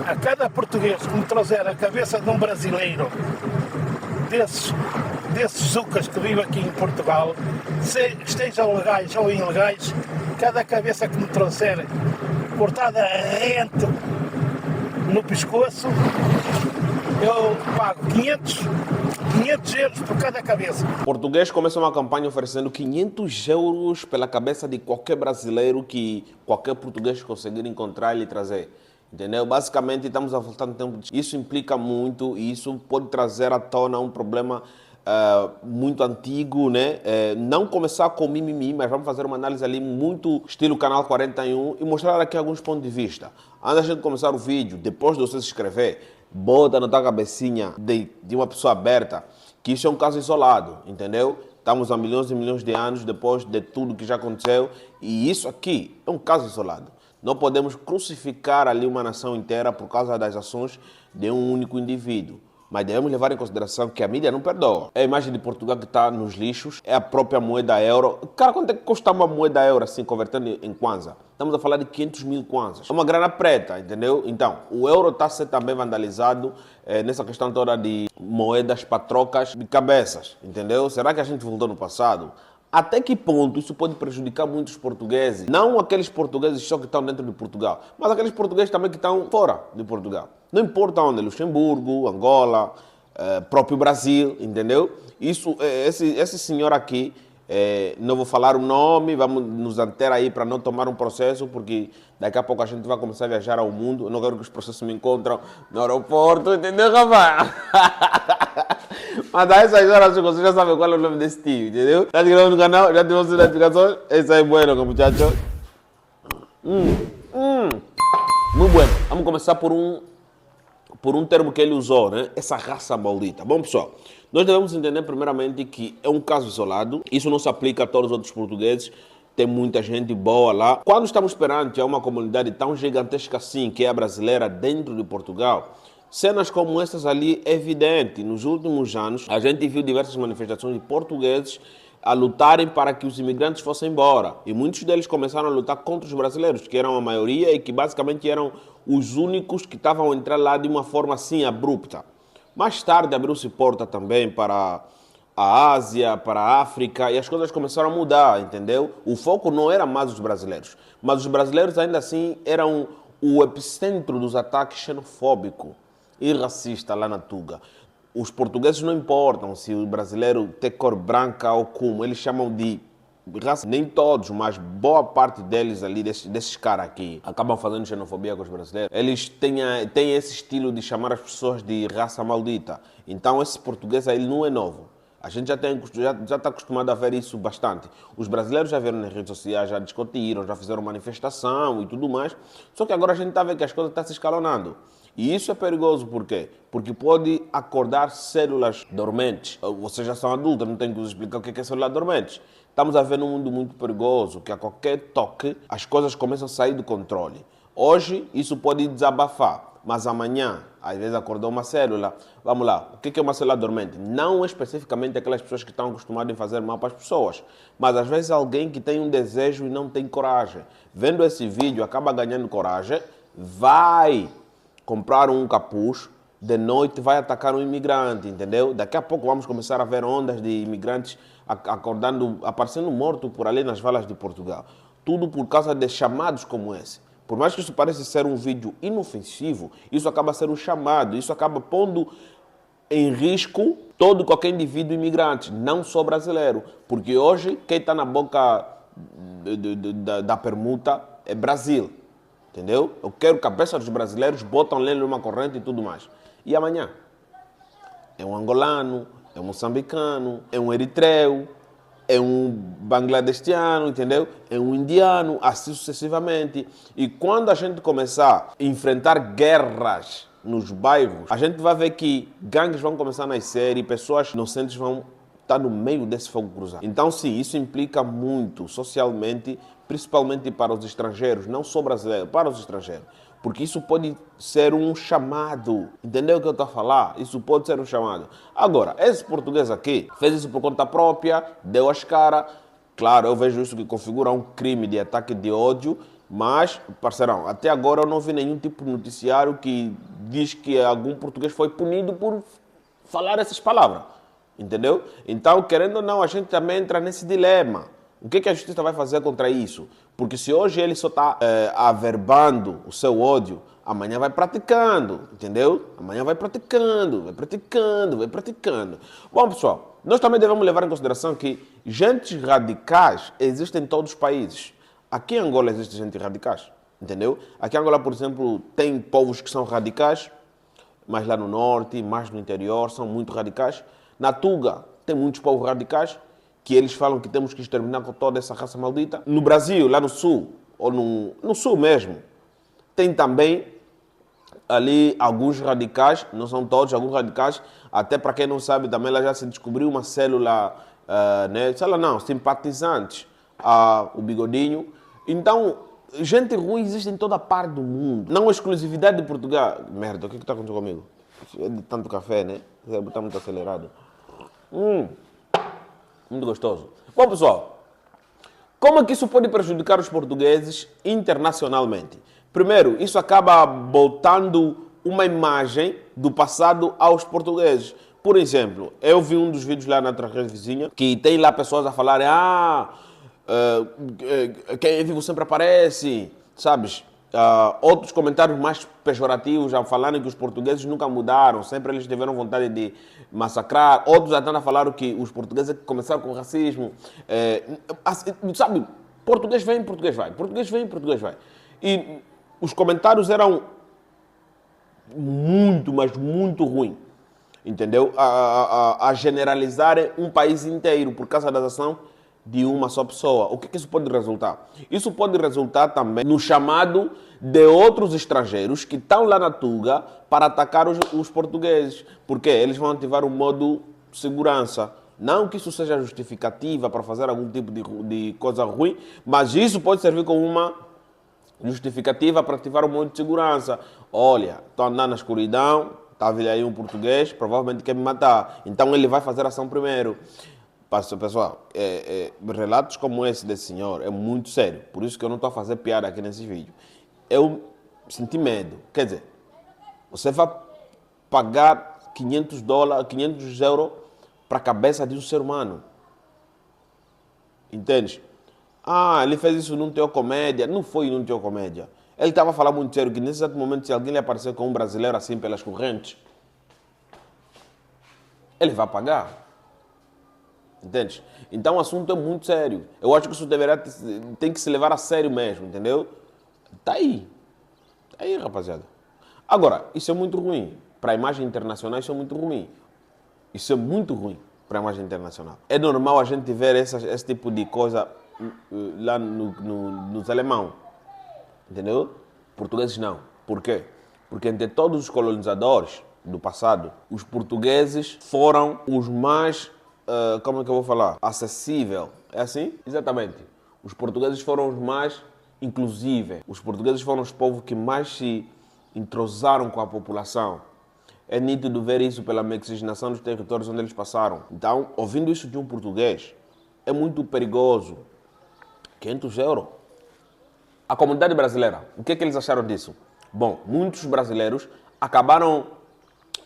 A cada português que me trouxer a cabeça de um brasileiro, desses zucas que vivem aqui em Portugal, estejam legais ou ilegais, cada cabeça que me trouxer cortada a rente no pescoço, eu pago 500 euros por cada cabeça. O português começa uma campanha oferecendo 500 euros pela cabeça de qualquer brasileiro que qualquer português conseguir encontrar e lhe trazer. Entendeu? Basicamente, estamos a voltar no tempo. Isso implica muito e isso pode trazer à tona um problema muito antigo, né? Não começar com mimimi, mas vamos fazer uma análise ali muito estilo Canal 41 e mostrar aqui alguns pontos de vista. Antes de começar o vídeo, depois de você se inscrever, bota na tua cabecinha de uma pessoa aberta que isso é um caso isolado, entendeu? Estamos há milhões e milhões de anos depois de tudo que já aconteceu e isso aqui é um caso isolado. Não podemos crucificar ali uma nação inteira por causa das ações de um único indivíduo. Mas devemos levar em consideração que a mídia não perdoa. É a imagem de Portugal que está nos lixos, é a própria moeda euro. Cara, quanto é que custa uma moeda euro assim, convertendo em kwanza? Estamos a falar de 500 mil kwanzas. É uma grana preta, entendeu? Então, o euro está a ser também vandalizado nessa questão toda de moedas para trocas de cabeças, entendeu? Será que a gente voltou no passado? Até que ponto isso pode prejudicar muitos portugueses? Não aqueles portugueses só que estão dentro de Portugal, mas aqueles portugueses também que estão fora de Portugal. Não importa onde, Luxemburgo, Angola, próprio Brasil, entendeu? Esse senhor aqui, não vou falar o nome, vamos nos anter aí para não tomar um processo, porque daqui a pouco a gente vai começar a viajar ao mundo. Eu não quero que os processos me encontrem no aeroporto, entendeu, rapaz? Mas a essas horas você já sabe qual é o nome desse tio, entendeu? Já te no canal, já tivemos notificações. Esse aí é bueno, muchacho. Muito bueno. Vamos começar por um termo que ele usou, né? Essa raça maldita. Bom, pessoal, nós devemos entender primeiramente que é um caso isolado. Isso não se aplica a todos os outros portugueses. Tem muita gente boa lá. Quando estamos perante uma comunidade tão gigantesca assim, que é a brasileira, dentro de Portugal, cenas como essas ali é evidente. Nos últimos anos, a gente viu diversas manifestações de portugueses a lutarem para que os imigrantes fossem embora. E muitos deles começaram a lutar contra os brasileiros, que eram a maioria e que basicamente eram os únicos que estavam a entrar lá de uma forma assim abrupta. Mais tarde abriu-se porta também para a Ásia, para a África, e as coisas começaram a mudar, entendeu? O foco não era mais os brasileiros, mas os brasileiros ainda assim eram o epicentro dos ataques xenofóbicos e racistas lá na Tuga. Os portugueses não importam se o brasileiro tem cor branca ou como, eles chamam de raça. Nem todos, mas boa parte deles ali, desses caras aqui, acabam fazendo xenofobia com os brasileiros. Eles têm esse estilo de chamar as pessoas de raça maldita. Então esse português aí não é novo. A gente já está acostumado a ver isso bastante. Os brasileiros já viram nas redes sociais, já discutiram, já fizeram manifestação e tudo mais. Só que agora a gente está vendo que as coisas estão se escalonando. E isso é perigoso, por quê? Porque pode acordar células dormentes. Vocês já são adultos, não tenho que vos explicar o que é células dormentes. Estamos a ver num mundo muito perigoso, que a qualquer toque as coisas começam a sair do controle. Hoje isso pode desabafar, mas amanhã, às vezes acordou uma célula. Vamos lá, o que é uma célula dormente? Não é especificamente aquelas pessoas que estão acostumadas a fazer mal para as pessoas, mas às vezes alguém que tem um desejo e não tem coragem. Vendo esse vídeo, acaba ganhando coragem, vai comprar um capuz, de noite vai atacar um imigrante, entendeu? Daqui a pouco vamos começar a ver ondas de imigrantes acordando, aparecendo mortos por ali nas valas de Portugal. Tudo por causa de chamados como esse. Por mais que isso pareça ser um vídeo inofensivo, isso acaba sendo um chamado, isso acaba pondo em risco todo qualquer indivíduo imigrante, não só brasileiro. Porque hoje quem está na boca da permuta é Brasil. Entendeu? Eu quero cabeça dos brasileiros, botam nele uma corrente e tudo mais. E amanhã? É um angolano, é um moçambicano, é um eritreu, é um bangladestiano, entendeu? É um indiano, assim sucessivamente. E quando a gente começar a enfrentar guerras nos bairros, a gente vai ver que gangues vão começar a nascer e pessoas inocentes vão estar no meio desse fogo cruzado. Então, sim, isso implica muito socialmente, principalmente para os estrangeiros, não só brasileiros, para os estrangeiros. Porque isso pode ser um chamado. Entendeu o que eu estou a falar? Isso pode ser um chamado. Agora, esse português aqui fez isso por conta própria, deu as caras. Claro, eu vejo isso que configura um crime de ataque de ódio. Mas, parceirão, até agora eu não vi nenhum tipo de noticiário que diz que algum português foi punido por falar essas palavras. Entendeu? Então, querendo ou não, a gente também entra nesse dilema. O que a justiça vai fazer contra isso? Porque se hoje ele só está averbando o seu ódio, amanhã vai praticando, entendeu? Amanhã vai praticando, vai praticando, vai praticando. Bom, pessoal, nós também devemos levar em consideração que gentes radicais existem em todos os países. Aqui em Angola existe gente radicais, entendeu? Aqui em Angola, por exemplo, tem povos que são radicais, mas lá no norte, mais no interior, são muito radicais. Na Tuga, tem muitos povos radicais que eles falam que temos que exterminar com toda essa raça maldita. No Brasil, lá no sul, ou no sul mesmo, tem também ali alguns radicais, não são todos, alguns radicais, até para quem não sabe, também lá já se descobriu uma célula, célula não, simpatizantes o Bigodinho. Então, gente ruim existe em toda parte do mundo. Não é exclusividade de Portugal. Merda, o que está acontecendo comigo? É de tanto café, né? Está muito acelerado. Muito gostoso. Bom, pessoal, como é que isso pode prejudicar os portugueses internacionalmente? Primeiro, isso acaba botando uma imagem do passado aos portugueses. Por exemplo, eu vi um dos vídeos lá na outra rede vizinha que tem lá pessoas a falarem quem é vivo sempre aparece, sabes? Outros comentários mais pejorativos já falaram que os portugueses nunca mudaram, sempre eles tiveram vontade de massacrar. Outros até falaram que os portugueses começaram com racismo. Sabe, português vem, português vai. Português vem, português vai. E os comentários eram muito, mas muito ruins. Entendeu? A generalizarem um país inteiro por causa da ação de uma só pessoa. O que isso pode resultar? Isso pode resultar também no chamado de outros estrangeiros que estão lá na Tuga para atacar os portugueses. Porque eles vão ativar o modo segurança. Não que isso seja justificativa para fazer algum tipo de coisa ruim, mas isso pode servir como uma justificativa para ativar o modo de segurança. Olha, estou andando na escuridão, está a vir aí um português, provavelmente quer me matar. Então ele vai fazer a ação primeiro. Pessoal, relatos como esse desse senhor é muito sério. Por isso que eu não estou a fazer piada aqui nesse vídeo. Eu senti medo. Quer dizer, você vai pagar $500, 500 euros para a cabeça de um ser humano. Entende? Ele fez isso num Teo Comédia. Não foi num Teo Comédia. Ele estava falando muito sério que nesse exato momento, se alguém lhe aparecer com um brasileiro assim pelas correntes, ele vai pagar. Entende? Então o assunto é muito sério. Eu acho que isso tem que se levar a sério mesmo, entendeu? Tá aí, rapaziada. Agora, isso é muito ruim. Para a imagem internacional, isso é muito ruim. Isso é muito ruim para a imagem internacional. É normal a gente ver esse tipo de coisa lá nos alemão. Entendeu? Portugueses não. Por quê? Porque entre todos os colonizadores do passado, os portugueses foram os mais como é que eu vou falar? Acessível. É assim? Exatamente. Os portugueses foram os mais inclusivos. Os portugueses foram os povos que mais se entrosaram com a população. É nítido ver isso pela miscigenação dos territórios onde eles passaram. Então, ouvindo isso de um português, é muito perigoso. 500 euros. A comunidade brasileira, o que eles acharam disso? Bom, muitos brasileiros acabaram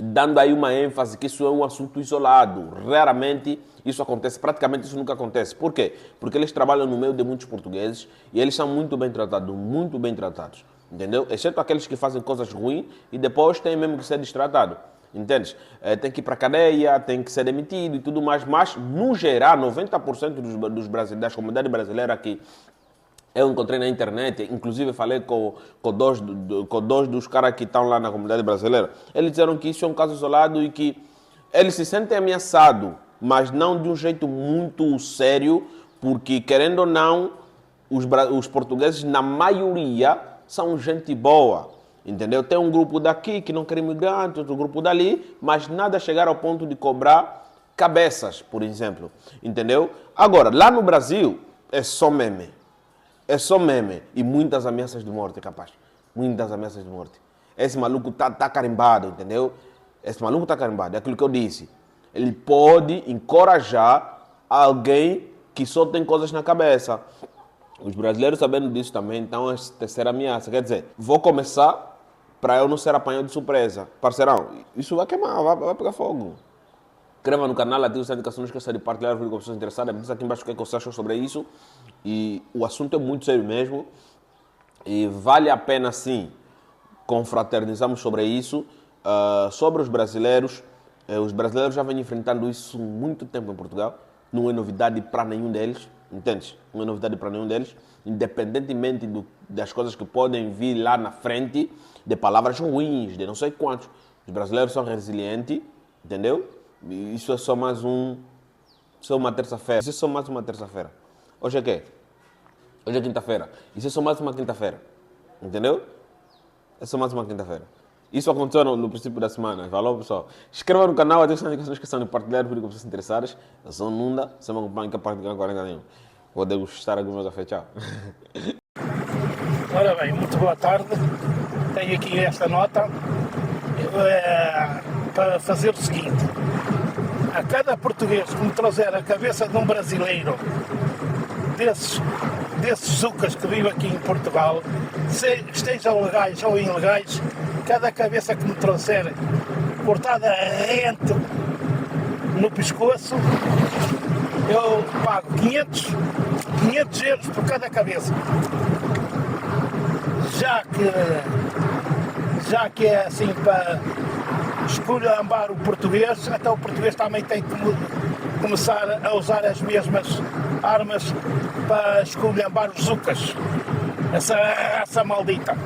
dando aí uma ênfase que isso é um assunto isolado. Raramente isso acontece, praticamente isso nunca acontece. Por quê? Porque eles trabalham no meio de muitos portugueses e eles são muito bem tratados, entendeu? Exceto aqueles que fazem coisas ruins e depois têm mesmo que ser destratado, entende? Tem que ir para a cadeia, tem que ser demitido e tudo mais, mas no geral, 90% dos brasileiros, das comunidades brasileiras aqui, eu encontrei na internet, inclusive falei com dois dos caras que estão lá na comunidade brasileira. Eles disseram que isso é um caso isolado e que eles se sentem ameaçados, mas não de um jeito muito sério, porque, querendo ou não, os portugueses, na maioria, são gente boa. Entendeu? Tem um grupo daqui que não quer imigrantes, outro grupo dali, mas nada chegar ao ponto de cobrar cabeças, por exemplo. Entendeu? Agora, lá no Brasil, é só meme. É só meme e muitas ameaças de morte, capaz. Muitas ameaças de morte. Esse maluco tá carimbado, entendeu? Esse maluco tá carimbado. É aquilo que eu disse. Ele pode encorajar alguém que só tem coisas na cabeça. Os brasileiros sabendo disso também estão a tecer ameaça. Quer dizer, vou começar para eu não ser apanhado de surpresa. Parceirão, isso vai queimar, vai pegar fogo. Inscreva no canal, ative a indicação, não esqueça de partilhar o vídeo com pessoas interessadas. Me diz aqui embaixo o que você achou sobre isso. E o assunto é muito sério mesmo. E vale a pena sim confraternizarmos sobre isso. Sobre os brasileiros já vêm enfrentando isso há muito tempo em Portugal. Não é novidade para nenhum deles, entende? Não é novidade para nenhum deles, independentemente das coisas que podem vir lá na frente, de palavras ruins, de não sei quantos. Os brasileiros são resilientes, entendeu? E isso é só mais uma terça-feira. Isso é só mais uma terça-feira. Hoje é quê? Hoje é quinta-feira. Isso é só mais uma quinta-feira, entendeu? É só mais uma quinta-feira. Isso aconteceu no princípio da semana. Falou, pessoal? Inscreva no canal, ativem as indicações, não esqueçam de partilhar o vídeo com pessoas interessadas. Eu sou o Nunda, você me acompanha que a partilhar 40 nenhum. Vou degustar aqui o meu café. Tchau. Ora bem, muito boa tarde. Tenho aqui esta nota para fazer o seguinte. A cada português que me trouxer a cabeça de um brasileiro desses zucas que vivem aqui em Portugal, estejam legais ou ilegais, cada cabeça que me trouxer cortada rente no pescoço, eu pago 500 euros por cada cabeça. Já que é assim para esculhambar o português, então o português também tem que começar a usar as mesmas armas para esculhambar os zucas. Essa maldita.